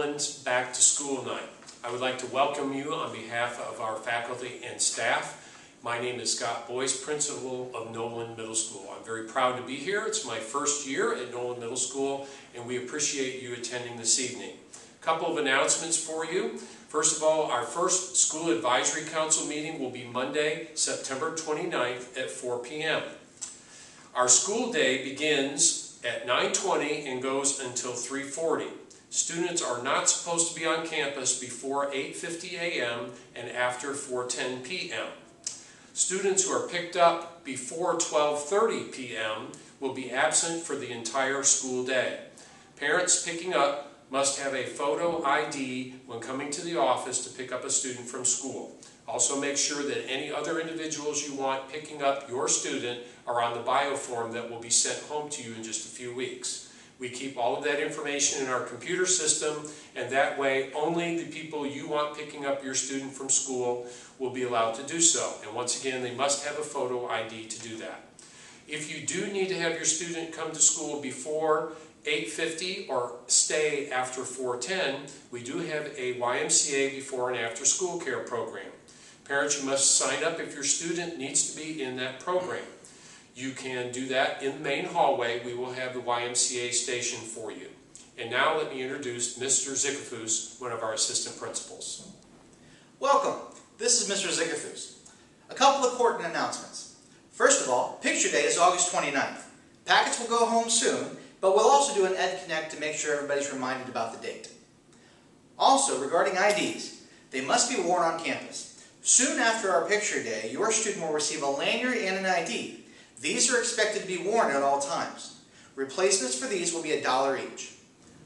Nolan's Back to School Night. I would like to welcome you on behalf of our faculty and staff. My name is Scott Boyce, principal of Nolan Middle School. I'm very proud to be here. It's my first year at Nolan Middle School, and we appreciate you attending this evening. A couple of announcements for you. First of all, our first School Advisory Council meeting will be Monday, September 29th at 4 p.m. Our school day begins at 9:20 and goes until 3:40. Students are not supposed to be on campus before 8:50 a.m. and after 4:10 p.m. Students who are picked up before 12:30 p.m. will be absent for the entire school day. Parents picking up must have a photo ID when coming to the office to pick up a student from school. Also make sure that any other individuals you want picking up your student are on the bio form that will be sent home to you in just a few weeks. We keep all of that information in our computer system, and that way only the people you want picking up your student from school will be allowed to do so. And once again, they must have a photo ID to do that. If you do need to have your student come to school before 8:50 or stay after 4:10, we do have a YMCA before and after school care program. Parents, you must sign up if your student needs to be in that program. You can do that in the main hallway. We will have the YMCA station for you. And now let me introduce Mr. Zickerfus, one of our assistant principals. Welcome. This is Mr. Zickerfus. A couple of important announcements. First of all, Picture Day is August 29th. Packets will go home soon, but we'll also do an Ed Connect to make sure everybody's reminded about the date. Also, regarding IDs, they must be worn on campus. Soon after our Picture Day, your student will receive a lanyard and an ID. These are expected to be worn at all times. Replacements for these will be $1 each.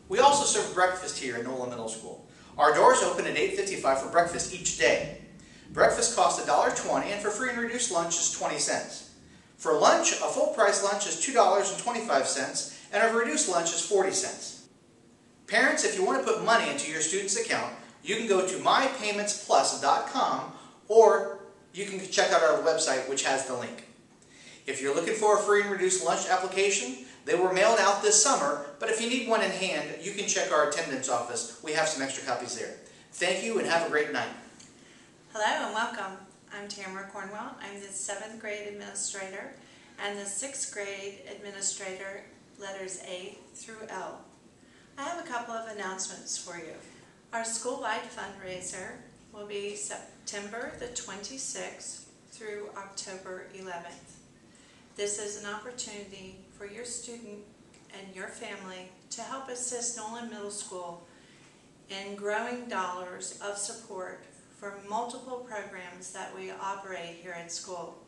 We also serve breakfast here at Nolan Middle School. Our doors open at 8:55 for breakfast each day. Breakfast costs $1.20 and for free and reduced lunch is 20 cents. For lunch, a full price lunch is $2.25 and a reduced lunch is 40 cents. Parents, if you want to put money into your student's account, you can go to mypaymentsplus.com or you can check out our website, which has the link. If you're looking for a free and reduced lunch application, they were mailed out this summer, but if you need one in hand, you can check our attendance office. We have some extra copies there. Thank you and have a great night. Hello and welcome. I'm Tamara Cornwell. I'm the 7th grade administrator and the 6th grade administrator, letters A through L. I have a couple of announcements for you. Our school-wide fundraiser will be September the 26th through October 11th. This is an opportunity for your student and your family to help assist Nolan Middle School in growing dollars of support for multiple programs that we operate here at school.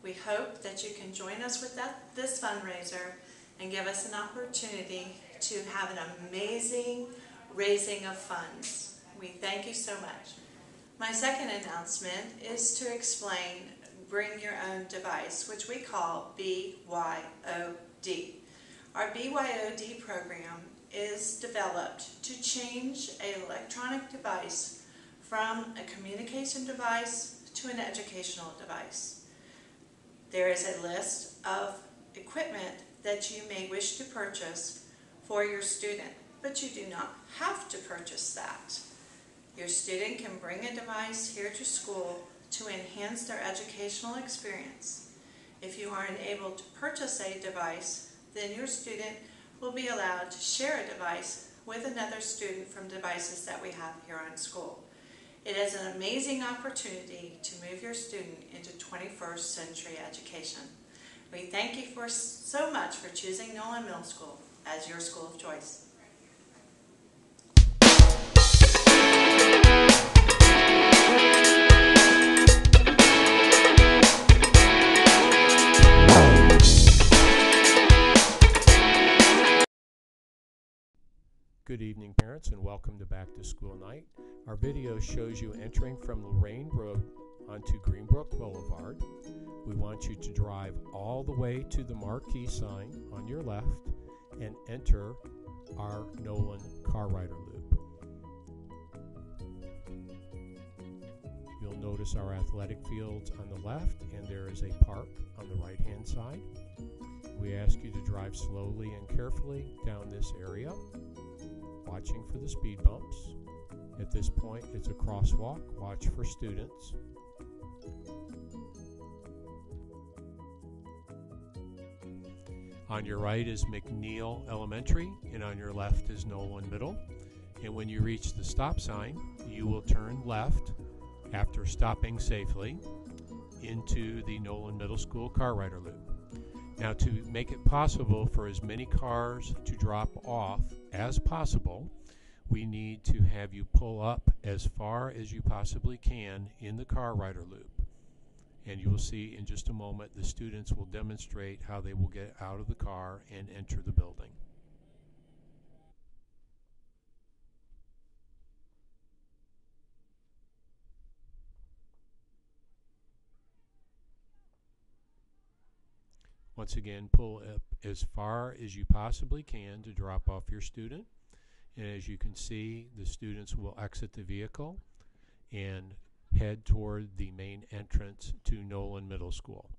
We hope that you can join us with this fundraiser and give us an opportunity to have an amazing raising of funds. We thank you so much. My second announcement is to explain Bring Your Own Device, which we call BYOD. Our BYOD program is developed to change an electronic device from a communication device to an educational device. There is a list of equipment that you may wish to purchase for your student, but you do not have to purchase that. Your student can bring a device here to school to enhance their educational experience. If you are unable to purchase a device, then your student will be allowed to share a device with another student from devices that we have here on school. It is an amazing opportunity to move your student into 21st century education. We thank you so much for choosing Nolan Middle School as your school of choice. Good evening, parents, and welcome to Back to School Night. Our video shows you entering from Lorraine Road onto Greenbrook Boulevard. We want you to drive all the way to the marquee sign on your left and enter our Nolan Car Rider Loop. You'll notice our athletic fields on the left, and there is a park on the right-hand side. We ask you to drive slowly and carefully down this area. watching for the speed bumps. At this point, it's a crosswalk. Watch for students. On your right is McNeil Elementary, and on your left is Nolan Middle. And when you reach the stop sign, you will turn left after stopping safely into the Nolan Middle School car rider loop. Now, to make it possible for as many cars to drop off as possible, we need to have you pull up as far as you possibly can in the car rider loop. And you will see in just a moment the students will demonstrate how they will get out of the car and enter the building. Once again, pull up as far as you possibly can to drop off your student. And as you can see, the students will exit the vehicle and head toward the main entrance to Nolan Middle School.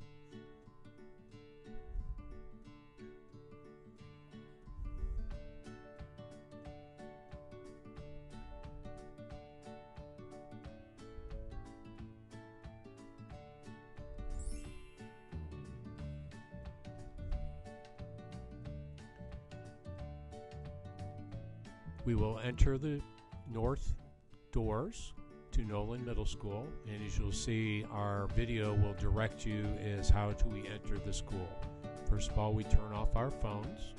We will enter the north doors to Nolan Middle School, and as you'll see, our video will direct you as how do we enter the school. First of all, we turn off our phones.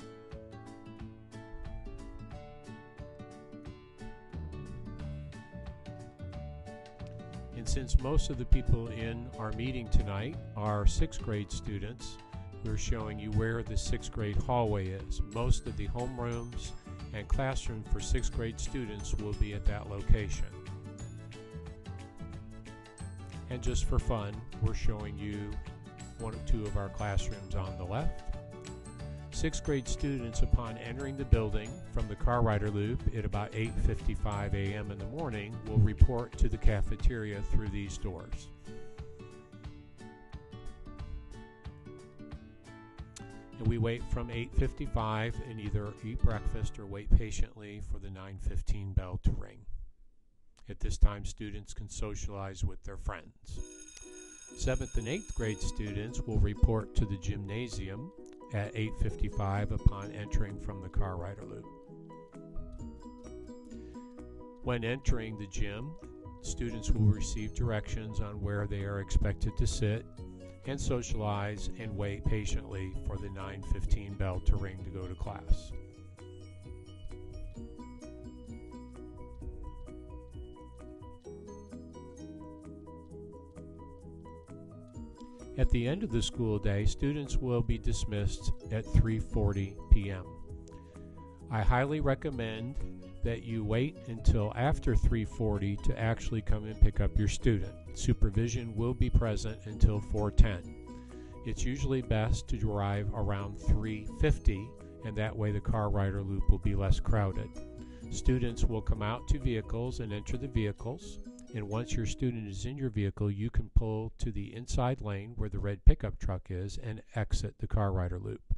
And since most of the people in our meeting tonight are 6th grade students, we're showing you where the 6th grade hallway is. Most of the homerooms and classroom for 6th grade students will be at that location. And just for fun, we're showing you one or two of our classrooms on the left. 6th grade students, upon entering the building from the car rider loop at about 8:55 a.m. in the morning, will report to the cafeteria through these doors. And we wait from 8:55 and either eat breakfast or wait patiently for the 9:15 bell to ring. At this time, students can socialize with their friends. 7th and 8th grade students will report to the gymnasium at 8:55 upon entering from the car rider loop. When entering the gym, students will receive directions on where they are expected to sit and socialize and wait patiently for the 9:15 bell to ring to go to class. At the end of the school day, students will be dismissed at 3:40 p.m. I highly recommend that you wait until after 3:40 to actually come and pick up your student. Supervision will be present until 4:10. It's usually best to arrive around 3:50, and that way the car rider loop will be less crowded. Students will come out to vehicles and enter the vehicles, and once your student is in your vehicle, you can pull to the inside lane where the red pickup truck is and exit the car rider loop.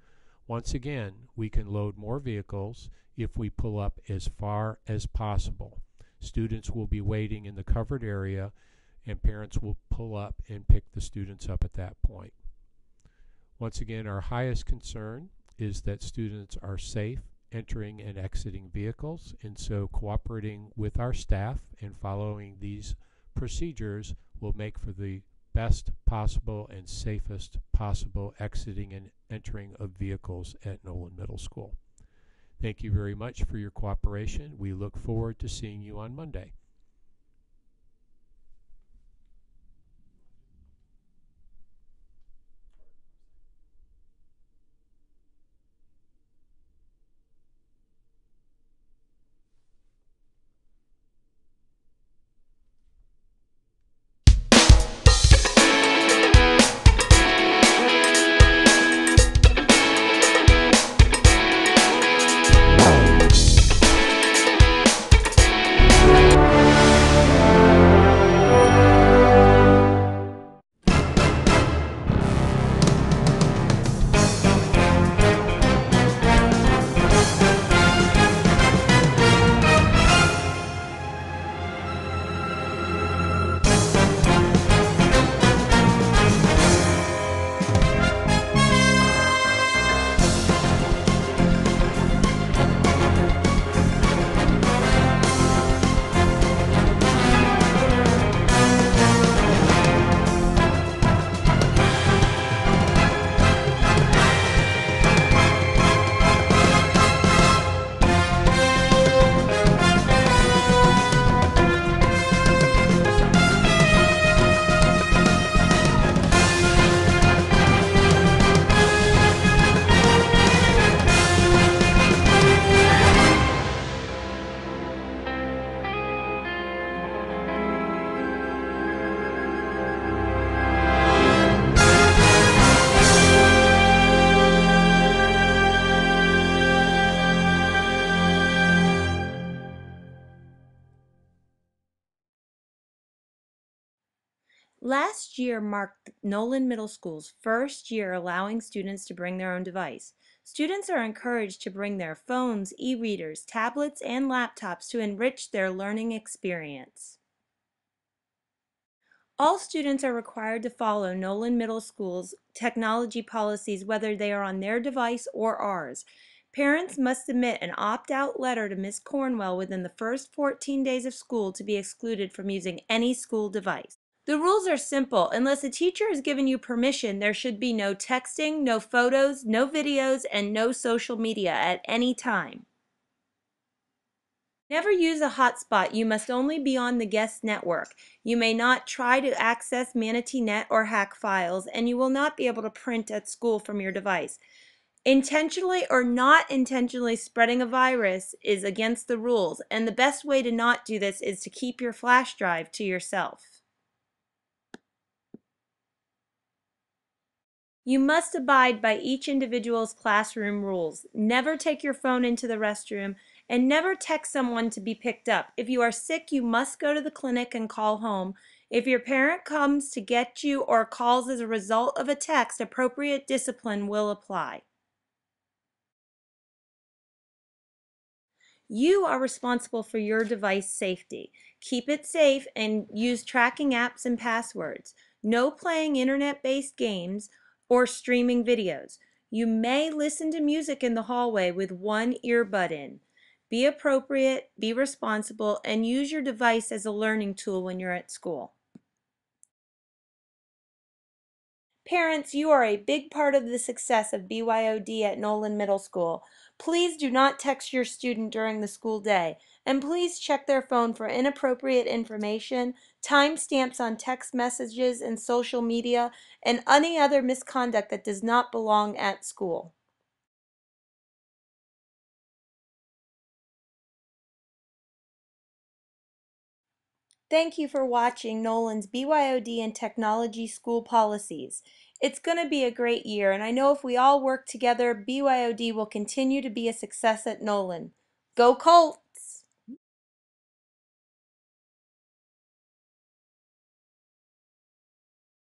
Once again, we can load more vehicles if we pull up as far as possible. Students will be waiting in the covered area, and parents will pull up and pick the students up at that point. Once again, our highest concern is that students are safe entering and exiting vehicles, and so cooperating with our staff and following these procedures will make for the best possible and safest possible exiting and entering of vehicles at Nolan Middle School. Thank you very much for your cooperation. We look forward to seeing you on Monday. Last year marked Nolan Middle School's first year allowing students to bring their own device. Students are encouraged to bring their phones, e-readers, tablets, and laptops to enrich their learning experience. All students are required to follow Nolan Middle School's technology policies whether they are on their device or ours. Parents must submit an opt-out letter to Ms. Cornwell within the first 14 days of school to be excluded from using any school device. The rules are simple. Unless a teacher has given you permission, there should be no texting, no photos, no videos, and no social media at any time. Never use a hotspot. You must only be on the guest network. You may not try to access Manatee Net or hack files, and you will not be able to print at school from your device. Intentionally or not intentionally spreading a virus is against the rules, and the best way to not do this is to keep your flash drive to yourself. You must abide by each individual's classroom rules. Never take your phone into the restroom and never text someone to be picked up. If you are sick, you must go to the clinic and call home. If your parent comes to get you or calls as a result of a text, appropriate discipline will apply. You are responsible for your device safety. Keep it safe and use tracking apps and passwords. No playing internet-based games or streaming videos. You may listen to music in the hallway with one earbud in. Be appropriate, be responsible, and use your device as a learning tool when you're at school. Parents, you are a big part of the success of BYOD at Nolan Middle School. Please do not text your student during the school day, and please check their phone for inappropriate information, timestamps on text messages and social media, and any other misconduct that does not belong at school. Thank you for watching Nolan's BYOD and Technology School Policies. It's going to be a great year, and I know if we all work together, BYOD will continue to be a success at Nolan. Go Colt!